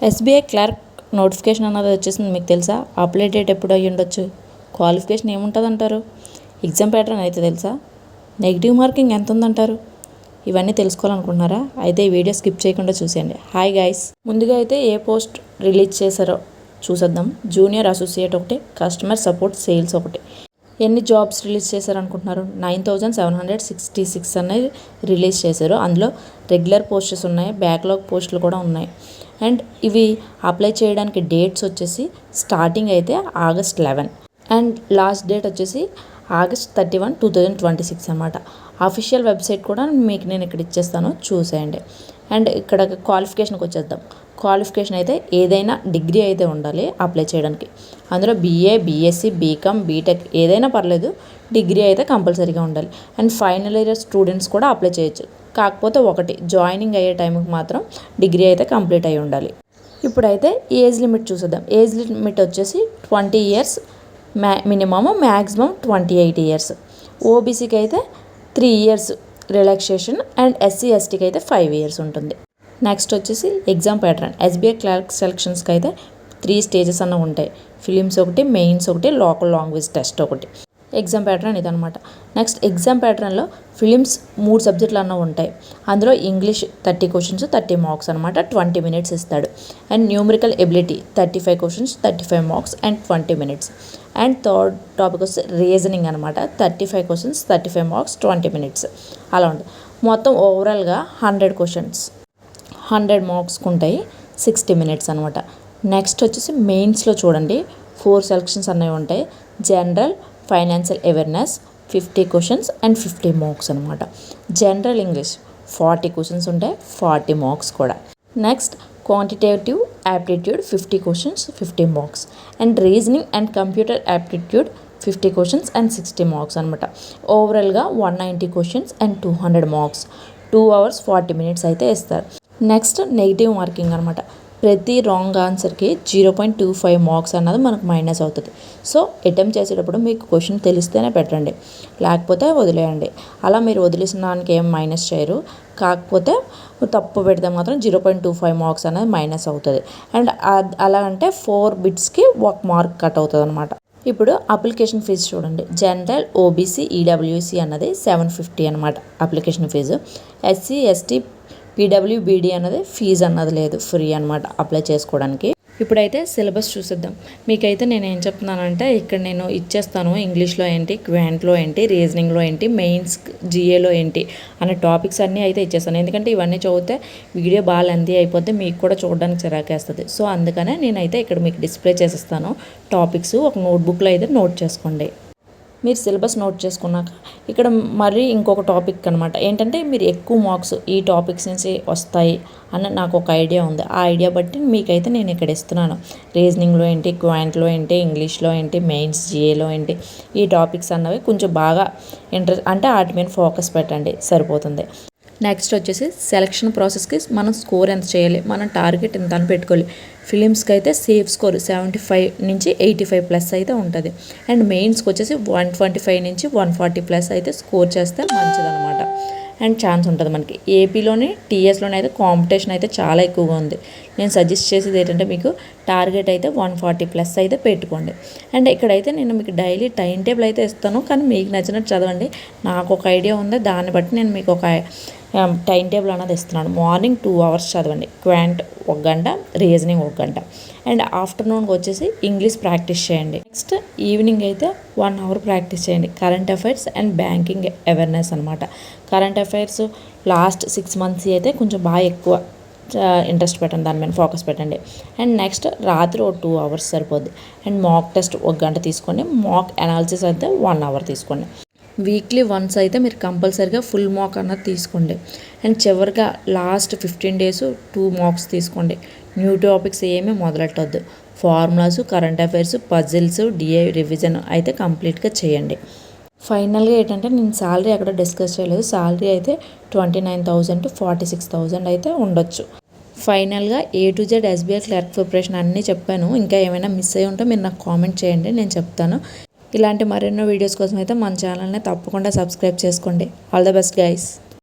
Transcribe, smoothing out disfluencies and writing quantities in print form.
SBI clerk notification అన్నది వచ్చేసింది. మీకు తెలుసా? అప్లై డేట్ ఎప్పుడు అయ్యి ఉండొచ్చు? క్వాలిఫికేషన్ ఏముంటుంది అంటారు? ఎగ్జామ్ ప్యాటర్న్ అయితే తెలుసా? నెగిటివ్ మార్కింగ్ ఎంత ఉందంటారు? ఇవన్నీ తెలుసుకోవాలనుకుంటున్నారా? అయితే ఈ వీడియో స్కిప్ చేయకుండా చూసేయండి. హాయ్ గైస్, ముందుగా అయితే ఏ పోస్ట్ రిలీజ్ చేశారో చూసేద్దాం. జూనియర్ అసోసియేట్ ఒకటి, కస్టమర్ సపోర్ట్ సేల్స్ ఒకటి. ఎన్ని జాబ్స్ రిలీజ్ చేశారనుకుంటున్నారు? 9766 అనేది రిలీజ్ చేశారు. అందులో రెగ్యులర్ పోస్టెస్ ఉన్నాయి, బ్యాక్లాగ్ పోస్టులు కూడా ఉన్నాయి. అండ్ ఇవి అప్లై చేయడానికి డేట్స్ వచ్చేసి స్టార్టింగ్ అయితే August 11 అండ్ లాస్ట్ డేట్ వచ్చేసి August 31, 2026 అనమాట. అఫీషియల్ వెబ్సైట్ కూడా మీకు నేను ఇక్కడ ఇచ్చేస్తాను, చూసేయండి. అండ్ ఇక్కడ క్వాలిఫికేషన్కి వచ్చేద్దాం. క్వాలిఫికేషన్ అయితే ఏదైనా డిగ్రీ అయితే ఉండాలి అప్లై చేయడానికి. అందులో BA, BSc, BCom, బీటెక్ ఏదైనా పర్లేదు, డిగ్రీ అయితే కంపల్సరీగా ఉండాలి. అండ్ ఫైనల్ ఇయర్ స్టూడెంట్స్ కూడా అప్లై చేయొచ్చు. కాకపోతే ఒకటి, జాయినింగ్ అయ్యే టైంకి మాత్రం డిగ్రీ అయితే కంప్లీట్ అయి ఉండాలి. ఇప్పుడైతే ఏజ్ లిమిట్ చూసేద్దాం. ఏజ్ లిమిట్ వచ్చేసి 20 ఇయర్స్ మినిమమ్, మ్యాక్సిమం 28 ఇయర్స్. ఓబీసీకి అయితే 3 ఇయర్స్ రిలాక్సేషన్ అండ్ SC, STకి అయితే 5 ఇయర్స్ ఉంటుంది. నెక్స్ట్ వచ్చేసి ఎగ్జామ్ ప్యాటర్న్. SBI క్లర్క్ సెలక్షన్స్కి అయితే 3 స్టేజెస్ అన్న ఉంటాయి. ఫిలిమ్స్ ఒకటి, మెయిన్స్ ఒకటి, లోకల్ లాంగ్వేజ్ టెస్ట్ ఒకటి. ఎగ్జామ్ ప్యాటర్న్ ఇదనమాట. నెక్స్ట్ ఎగ్జామ్ ప్యాటర్న్లో ఫిలిమ్స్ 3 సబ్జెక్టులు అన్న ఉంటాయి. అందులో ఇంగ్లీష్ 30 క్వశ్చన్స్, 30 మార్క్స్ అనమాట, 20 మినిట్స్ ఇస్తాడు. And numerical ability 35 questions, 35 marks and 20 minutes. And third topic వస్తే రీజనింగ్ అనమాట, 35 క్వశ్చన్స్, 35 మార్క్స్, 20 మినిట్స్ అలా ఉంటుంది. మొత్తం ఓవరాల్గా 100 క్వశ్చన్స్, 100 మార్క్స్కి ఉంటాయి, 60 మినిట్స్ అనమాట. నెక్స్ట్ వచ్చేసి మెయిన్స్లో చూడండి 4 సెలక్షన్స్ అనేవి ఉంటాయి. General, financial awareness 50 questions and 50 marks అనమాట. జనరల్ ఇంగ్లీష్ 40 క్వశ్చన్స్ ఉంటాయి, 40 మార్క్స్ కూడా. Next quantitative aptitude 50 questions, 50 marks. And reasoning and computer aptitude 50 questions and 60 marks అనమాట. ఓవరాల్గా 190 questions and 200 marks. 2 hours 40 minutes అయితే ఇస్తారు. నెక్స్ట్ నెగిటివ్ మార్కింగ్ అనమాట. ప్రతి wrong ఆన్సర్కి 0.25 marks అన్నది మనకు మైనస్ అవుతుంది. సో అటెంప్ట్ చేసేటప్పుడు మీకు క్వశ్చన్ తెలిస్తేనే పెట్టండి, లేకపోతే వదిలేయండి. అలా మీరు వదిలేసిన దానికి ఏం మైనస్ చేయరు. కాకపోతే తప్పు పెడితే మాత్రం 0.25 మార్క్స్ అనేది మైనస్ అవుతుంది. అండ్ అలా అంటే 4 బిట్స్కి 1 మార్క్ కట్ అవుతుంది అనమాట. ఇప్పుడు అప్లికేషన్ ఫీజు చూడండి. జనరల్, OBC, EWC అన్నది 750 అనమాట application fee. SC, ST, PWBD అన్నది ఫీజు అన్నది లేదు, ఫ్రీ అనమాట అప్లై చేసుకోవడానికి. ఇప్పుడైతే సిలబస్ చూసేద్దాం. మీకైతే నేను ఏం చెప్తున్నానంటే ఇక్కడ నేను ఇచ్చేస్తాను. ఇంగ్లీష్లో ఏంటి, క్వాంట్లో ఏంటి, రీజనింగ్లో ఏంటి, మెయిన్స్ GAలో ఏంటి అనే టాపిక్స్ అన్నీ అయితే ఇచ్చేస్తాను. ఎందుకంటే ఇవన్నీ చదివితే వీడియో బాగా లెంతీ అయిపోతే మీకు కూడా చూడడానికి చిరాకేస్తుంది. సో అందుకనే నేనైతే ఇక్కడ మీకు డిస్ప్లే చేసేస్తాను టాపిక్స్. ఒక నోట్బుక్లో అయితే నోట్ చేసుకోండి. మీరు సిలబస్ నోట్ చేసుకున్నాక ఇక్కడ మరీ ఇంకొక టాపిక్ అనమాట. ఏంటంటే మీరు ఎక్కువ మార్క్స్ ఈ టాపిక్స్ నుంచి వస్తాయి అని నాకు ఒక ఐడియా ఉంది. ఆ ఐడియా బట్టి మీకైతే నేను ఇక్కడ ఇస్తున్నాను. రీజనింగ్లో ఏంటి, క్వాంట్లో ఏంటి, ఇంగ్లీష్లో ఏంటి, మెయిన్స్ GAలో ఏంటి, ఈ టాపిక్స్ అన్నవి కొంచెం బాగా ఇంట్రెస్ట్ అంటే వాటి మీద ఫోకస్ పెట్టండి, సరిపోతుంది. నెక్స్ట్ వచ్చేసి సెలక్షన్ ప్రాసెస్కి మనం స్కోర్ ఎంత చేయాలి, మనం టార్గెట్ ఎంత అని పెట్టుకోవాలి. ఫిలిమ్స్కి అయితే సేఫ్ స్కోర్ 75 నుంచి 85 ప్లస్ అయితే ఉంటుంది. అండ్ మెయిన్స్కి వచ్చేసి 125 నుంచి 140 ప్లస్ అయితే స్కోర్ చేస్తే మంచిదన్నమాట. అండ్ ఛాన్స్ ఉంటుంది మనకి. ఏపీలోని TSలోనే అయితే కాంపిటీషన్ అయితే చాలా ఎక్కువగా ఉంది. నేను సజెస్ట్ చేసేది ఏంటంటే మీకు టార్గెట్ అయితే 140 ప్లస్ అయితే పెట్టుకోండి. అండ్ ఇక్కడైతే నేను మీకు డైలీ టైం టేబుల్ అయితే ఇస్తాను, కానీ మీకు నచ్చినట్టు చదవండి. నాకు ఒక ఐడియా ఉంది, దాన్ని బట్టి నేను మీకు ఒక టైం టేబుల్ అన్నది ఇస్తున్నాను. మార్నింగ్ 2 hours చదవండి, క్వాంట్ 1 గంట, రీజనింగ్ 1 గంట. అండ్ ఆఫ్టర్నూన్కి వచ్చేసి ఇంగ్లీష్ ప్రాక్టీస్ చేయండి. నెక్స్ట్ ఈవినింగ్ అయితే 1 hour ప్రాక్టీస్ చేయండి. Current affairs and banking awareness అనమాట. కరెంట్ అఫైర్స్ లాస్ట్ 6 months అయితే కొంచెం బాగా ఎక్కువ ఇంట్రెస్ట్ పెట్టండి, దాని మీద ఫోకస్ పెట్టండి. అండ్ నెక్స్ట్ రాత్రి 2 hours సరిపోద్ది. అండ్ మాక్ టెస్ట్ 1 గంట తీసుకోండి. మాక్ అనాలిసిస్ అయితే 1 hour తీసుకోండి. వీక్లీ వన్స్ అయితే మీరు కంపల్సరీగా ఫుల్ మార్క్ అన్నది తీసుకోండి. అండ్ చివరిగా లాస్ట్ 15 days 2 మార్క్స్ తీసుకోండి. న్యూ టాపిక్స్ ఏమీ మొదలెట్టొద్దు. Formulas, current affairs, puzzles, DI revision అయితే కంప్లీట్గా చేయండి. ఫైనల్గా ఏంటంటే నేను శాలరీ అక్కడ డిస్కస్ చేయలేదు. శాలరీ అయితే 29,000 to 46,000 అయితే ఉండొచ్చు. ఫైనల్గా A to Z SBI clerk preparation అన్నీ చెప్పాను. ఇంకా ఏమైనా మిస్ అయ్యి ఉంటే మీరు నాకు కామెంట్ చేయండి, నేను చెప్తాను. ఇలాంటి మరెన్నో వీడియోస్ కోసం అయితే మన ఛానల్ని తప్పకుండా సబ్స్క్రైబ్ చేసుకోండి. All the best guys.